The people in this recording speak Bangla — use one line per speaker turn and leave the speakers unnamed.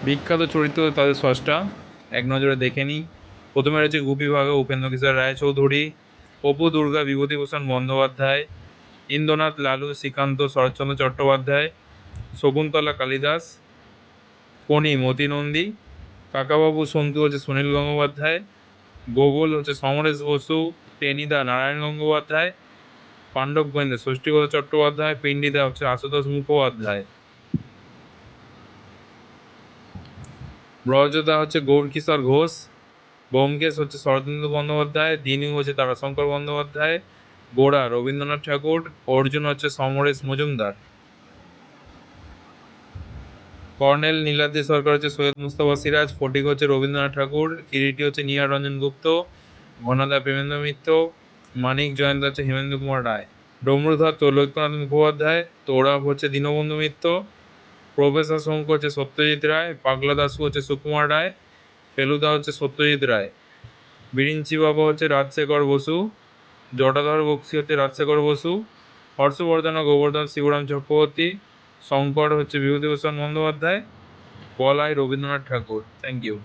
বিখ্যাত চরিত্র তাদের স্রষ্টা এক নজরে দেখে নিই। প্রথমে রয়েছে গুপি ভাগা উপেন্দ্র কিশোর রায়চৌধুরী, অপু দুর্গা বিভূতিভূষণ বন্দ্যোপাধ্যায়, ইন্দ্রনাথ লালু শ্রীকান্ত শরৎচন্দ্র চট্টোপাধ্যায়, শকুন্তলা কালিদাস, ফণি মতি নন্দী, কাকাবাবু সন্তু হচ্ছে সুনীল গঙ্গোপাধ্যায়, গোগোল হচ্ছে সমরেশ বসু, টেনিদা নারায়ণ গঙ্গোপাধ্যায়, পাণ্ডব গোয়েন্দা ষষ্ঠীগত চট্টোপাধ্যায়, পিন্ডিদা হচ্ছে আশুতোষ মুখোপাধ্যায়, ব্রজদা হচ্ছে গৌরকিশোর ঘোষ, ব্যোমকেশ হচ্ছে শরদিন্দু বন্দ্যোপাধ্যায়, দিনু হচ্ছে তারাশঙ্কর বন্দ্যোপাধ্যায়, গোড়া রবীন্দ্রনাথ ঠাকুর, অর্জুন হচ্ছে সমরেশ মজুমদার, কর্নেল নীলাদ্রি সরকার হচ্ছে সৈয়দ মুস্তফা সিরাজ, ফটিক হচ্ছে রবীন্দ্রনাথ ঠাকুর, কিরিটি হচ্ছে নিহার রঞ্জন গুপ্ত, ঘনাদা প্রেমেন্দ্র মিত্র, মানিক জয়ন্ত হচ্ছে হেমেন্দ্র কুমার রায়, ডমরুধর ত্রৈলোক্যনাথ মুখোপাধ্যায়, তোড়াব হচ্ছে দীনবন্ধু মিত্র, প্রফেসর শঙ্কু হচ্ছে সত্যজিৎ রায়, পাগলা দাশু হচ্ছে সুকুমার রায়, ফেলুদা হচ্ছে সত্যজিৎ রায়, বিরিঞ্চি বাবা হচ্ছে রাজশেখর বসু, জটাধর বক্সি হচ্ছে রাজশেখর বসু, হর্ষবর্ধন ও গোবর্ধন শিবরাম চক্রবর্তী, শঙ্কর হচ্ছে বিভূতিভূষণ বন্দ্যোপাধ্যায়, বলাই রবীন্দ্রনাথ ঠাকুর। Thank you.